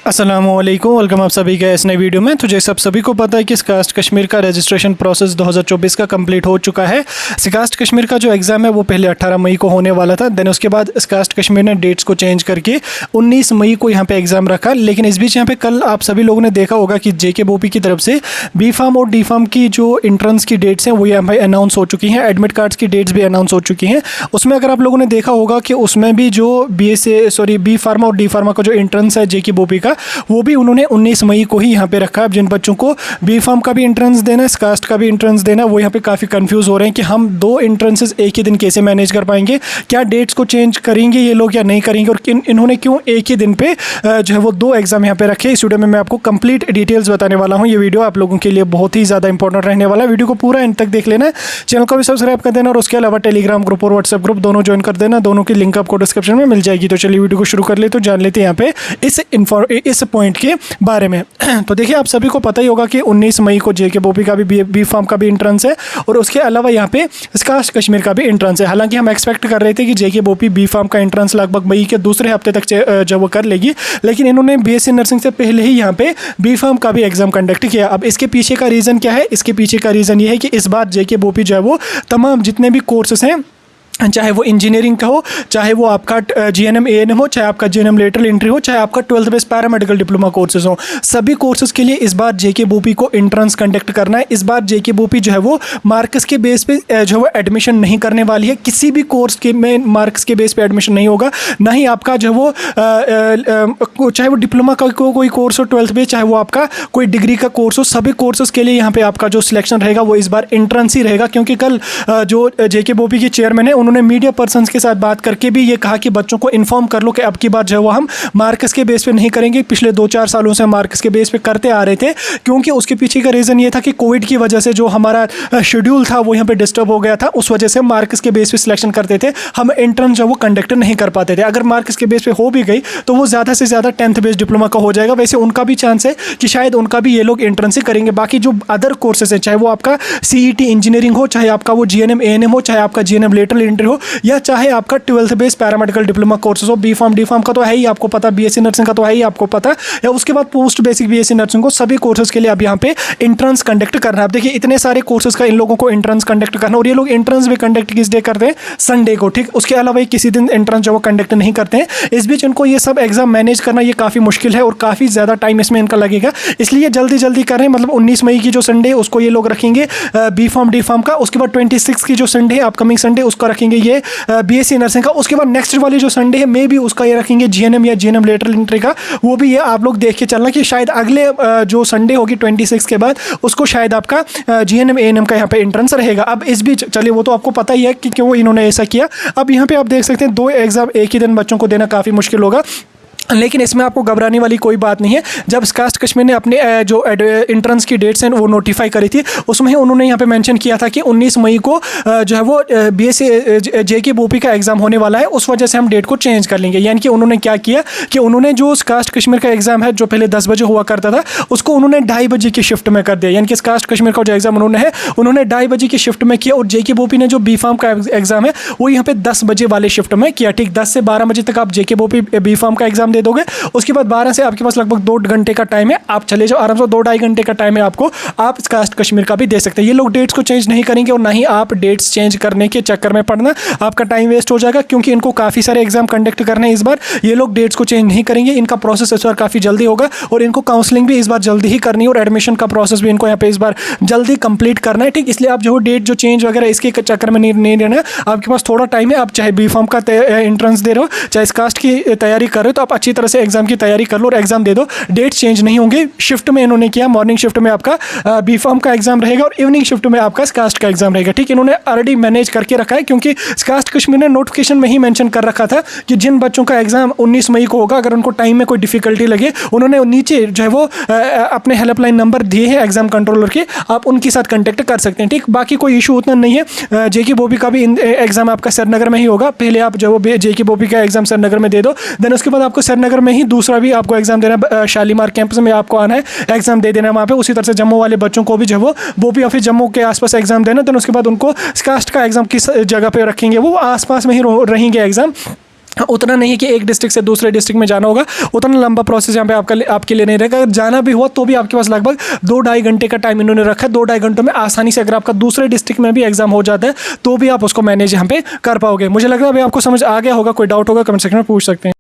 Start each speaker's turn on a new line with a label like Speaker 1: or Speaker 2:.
Speaker 1: अस्सलामुअलैकुम, वेलकम आप सभी का इस नई वीडियो में। तो जैसे आप सभी को पता है कि स्कास्ट कश्मीर का रजिस्ट्रेशन प्रोसेस 2024 का कंप्लीट हो चुका है। स्कास्ट कश्मीर का जो एग्ज़ाम है वो पहले 18 मई को होने वाला था। देन उसके बाद स्कास्ट कश्मीर ने डेट्स को चेंज करके 19 मई को यहाँ पे एग्ज़ाम रखा। लेकिन इस बीच यहाँ पे कल आप सभी लोगों ने देखा होगा कि जेके बोपी की तरफ से बी फार्म और डी फार्म की जो इंट्रेंस की डेट्स हैं वो यहाँ पे अनाउंस हो चुकी हैं। एडमिट कार्ड्स की डेट्स भी अनाउंस हो चुकी हैं। उसमें अगर आप लोगों ने देखा होगा कि उसमें भी जो बी फार्मा और डी फार्मा का जो इंट्रेंस है जेके बोपी का, वो भी उन्होंने 19 मई को ही यहाँ पे रखा है। अब जिन बच्चों को बी फार्म का भी इंट्रेंस देना है, स्कास्ट का भी इंट्रेंस देना है, वो यहाँ पे काफ़ी कंफ्यूज हो रहे हैं कि हम दो इंट्रेंसेस एक ही दिन कैसे मैनेज कर पाएंगे, क्या डेट्स को चेंज करेंगे ये लोग या नहीं करेंगे, और इन्होंने क्यों एक ही दिन पे जो है वो दो एग्जाम यहाँ पे रखे। इस वीडियो में मैं आपको कंप्लीट डिटेल्स बताने वाला हूँ। ये वीडियो आप लोगों के लिए बहुत ही ज़्यादा इंपॉर्टेंट रहने वाला है। वीडियो को पूरा एंड तक देख लेना है, चैनल को भी सब्सक्राइब कर देना, और उसके अलावा टेलीग्राम ग्रुप और व्हाट्सएप ग्रुप दोनों ज्वाइन कर देना। दोनों की लिंक आपको डिस्क्रिप्शन में मिल जाएगी। तो चलिए वीडियो को शुरू कर ले, तो जान लेते हैं यहाँ पे इस पॉइंट के बारे में। तो देखिए, आप सभी को पता ही होगा कि 19 मई को जेके बोपी का भी बी फार्म का भी इंट्रेंस है, और उसके अलावा यहाँ पे स्कास्ट कश्मीर का भी इंट्रेंस है। हालांकि हम एक्सपेक्ट कर रहे थे कि जेके बोपी बी फार्म का इंट्रेंस लगभग मई के दूसरे हफ्ते तक जब वो कर लेगी, लेकिन इन्होंने बीएससी नर्सिंग से पहले ही यहाँ पे बी फार्म का भी एग्जाम कंडक्ट किया। अब इसके पीछे का रीज़न क्या है? इसके पीछे का रीज़न ये है कि इस बार जेके बोपी जो है वो तमाम जितने भी कोर्सेस हैं, चाहे वो इंजीनियरिंग का हो, चाहे वो आपका जीएनएम एएनएम हो, चाहे आपका जीएनएम लेटरल एंट्री हो, चाहे आपका 12th base paramedical diploma courses हो, सभी कोर्सेज के लिए इस बार जेके बोपी को इंट्रेंस कंडक्ट करना है। इस बार जेके बोपी जो है वो मार्क्स के बेस पे जो है एडमिशन नहीं करने वाली है। किसी भी कोर्स के में मार्क्स के बेस पे एडमिशन नहीं होगा, ना ही आपका जो है वो चाहे वो डिप्लोमा का कोई कोर्स हो 12th बेस, चाहे वो आपका कोई डिग्री का कोर्स हो, सभी कोर्सेज के लिए यहाँ पे आपका जो सिलेक्शन रहेगा वो इस बार इंट्रेंस ही रहेगा। क्योंकि कल जो जेके बोपी के चेयरमैन है, उन्होंने मीडिया पर्सन्स के साथ बात करके भी ये कहा कि बच्चों को इन्फॉर्म कर लो कि अब की बार जो है वो हम मार्क्स के बेस पे नहीं करेंगे। पिछले 2-4 सालों से मार्क्स के बेस पे करते आ रहे थे, क्योंकि उसके पीछे का रीज़न ये था कि कोविड की वजह से जो हमारा शेड्यूल था वो यहाँ पे डिस्टर्ब हो गया था। उस वजह से मार्क्स के बेस पे सिलेक्शन करते थे, हम इंट्रेंस जो वो कंडक्ट नहीं कर पाते थे। अगर मार्क्स के बेस पे हो भी गई तो वो ज़्यादा से ज़्यादा 10th बेस डिप्लोमा का हो जाएगा। वैसे उनका भी चांस है कि शायद उनका भी ये लोग इंट्रेंस ही करेंगे। बाकी जो अदर कोर्सेज हैं, चाहे वो आपका सीईटी इंजीनियरिंग हो, चाहे आपका वो जीएनएम एएनएम हो, चाहे आपका जीएनएम लेटरल एंट्री हो, या चाहे आपका 12th base paramedical diploma courses हो, बी फार्म डी फार्म का तो है ही आपको पता, बीएससी नर्सिंग का तो है ही आपको पता, या उसके बाद पोस्ट बेसिक बीएससी नर्सिंग को, सभी कोर्सेज के लिए अब यहाँ पे इंट्रेंस कंडक्ट करना है। अब देखिए, इतने सारे कोर्सेज का इन लोगों को इंट्रेंस कंडक्ट करना, और ये लोग इंट्रेंस भी कंडक्ट किस डे करते हैं? संडे को। ठीक, उसके अलावा किसी दिन इंट्रेंस जो वो कंडक्ट नहीं करते हैं। इस बीच इनको ये सब एग्जाम मैनेज करना ये काफ़ी मुश्किल है, और काफ़ी ज़्यादा टाइम इसमें इनका लगेगा। इसलिए जल्दी जल्दी कर रहे हैं। मतलब 19 मई की जो संडे है उसको ये लोग रखेंगे बी फार्म डी फार्म का, उसके बाद 26 की जो संडे है अपकमिंग संडे उसका रखेंगे ये बीएससी नर्सिंग का, उसके बाद नेक्स्ट वाली जो संडे है मे भी उसका ये रखेंगे जीएनएम या जीएनएम लेटरल एंट्री का। वो भी ये आप लोग देख के चलना कि शायद अगले जो संडे होगी 26 के बाद उसको शायद आपका जीएनएम एएनएम का यहाँ पे एंट्रेंस रहेगा। अब इस बीच चलिए, वो तो आपको पता ही है कि क्यों इन्होंने ऐसा किया। अब यहाँ पे आप देख सकते हैं दो एग्जाम एक ही दिन बच्चों को देना काफ़ी मुश्किल होगा, लेकिन इसमें आपको घबराने वाली कोई बात नहीं है। जब स्कास्ट कश्मीर ने अपने जो इंट्रेंस की डेट्स हैं वो नोटिफाई करी थी, उसमें उन्होंने यहाँ पे मेंशन किया था कि 19 मई को जो है वो बीएससी जेके बोपी का एग्ज़ाम होने वाला है, उस वजह से हम डेट को चेंज कर लेंगे। यानी कि उन्होंने क्या किया कि उन्होंने जो स्कास्ट कश्मीर का एग्ज़ाम है जो पहले 10 बजे हुआ करता था, उसको उन्होंने 2:30 बजे की शिफ्ट में कर दिया। यानी कि स्कास्ट कश्मीर का जो एग्ज़ाम उन्होंने 2:30 बजे की शिफ्ट में किया, और जेके बोपी ने जो बी फार्म का एग्ज़ाम है वो यहाँ पे 10 बजे वाले शिफ्ट में किया। ठीक, 10 से 12 बजे तक आप जेके बोपी बी फार्म का एग्ज़ाम दे दोगे। उसके बाद 12 से आपके पास लगभग 2 घंटे का टाइम है, आप चले जाओ आराम से। 2-2.5 घंटे का टाइम है आपको, आप कास्ट कश्मीर का भी दे सकते हैं। ये लोग डेट्स को चेंज नहीं करेंगे, और ना ही आप डेट्स चेंज करने के चक्कर में पड़ना, आपका टाइम वेस्ट हो जाएगा, क्योंकि इनको काफ़ी सारे एग्जाम कंडक्ट करने हैं इस बार। ये लोग डेट्स को चेंज नहीं करेंगे, इनका प्रोसेस इस बार काफ़ी जल्दी होगा, और इनको काउंसलिंग भी इस बार जल्दी ही करनी है, और एडमिशन का प्रोसेस भी इनको यहाँ पे इस बार जल्दी कंप्लीट करना है। ठीक, इसलिए आप जो डेट जो चेंज वगैरह इसके चक्कर में नहीं रहना है। आपके पास थोड़ा टाइम है, आप चाहे बी फार्म का एंट्रेंस दे रहे हो, चाहे कास्ट की तैयारी कर रहे हो, तो आप अच्छी तरह से एग्जाम की तैयारी कर लो और एग्जाम दे दो। डेट चेंज नहीं होंगे। शिफ्ट में इन्होंने किया, मॉर्निंग शिफ्ट में आपका बी फार्म का एग्जाम रहेगा, और इवनिंग शिफ्ट में आपका कास्ट का एग्जाम रहेगा। ठीक, इन्होंने ऑलरेडी मैनेज करके रखा है, क्योंकि कास्ट कश्मीर ने नोटिफिकेशन में ही मेंशन कर रखा था कि जिन बच्चों का एग्जाम 19 मई को होगा, अगर उनको टाइम में कोई डिफिकल्टी लगे, उन्होंने नीचे जो है वो अपने हेल्पलाइन नंबर दिए हैं एग्जाम कंट्रोलर के, आप उनके साथ कंटेक्ट कर सकते हैं। ठीक, बाकी कोई इशू उतना नहीं है। जेके बोपी का भी एग्जाम आपका श्रीनगर में ही होगा। पहले आप जो जेके बोपी का एग्जाम श्रीनगर में दे दो, देन उसके बाद आपको श्रीनगर में ही दूसरा भी आपको एग्जाम देना, शालीमार कैंपस में आपको आना है, एग्जाम दे देना वहाँ पे। उसी तरह से जम्मू वाले बच्चों को भी जो वो बोपी ऑफिस जम्मू के आसपास एग्जाम देना, देन उसके बाद उनको कास्ट का एग्जाम किस जगह पे रखेंगे, वो आसपास में ही रहेंगे एग्जाम। उतना नहीं कि एक डिस्ट्रिक्ट से दूसरे डिस्ट्रिक्ट में जाना होगा, उतना लंबा प्रोसेस यहाँ पे आपके लिए नहीं रहेगा। अगर जाना भी हुआ तो भी आपके पास लगभग 2-2.5 घंटे का टाइम इन्होंने रखा है। 2-2.5 घंटों में आसानी से अगर आपका दूसरे डिस्ट्रिक्ट में भी एग्जाम हो जाता है तो भी आप उसको मैनेज यहाँ पे कर पाओगे। मुझे लग रहा है अभी आपको समझ आ गया होगा। कोई डाउट होगा कमेंट सेक्शन में पूछ सकते हैं।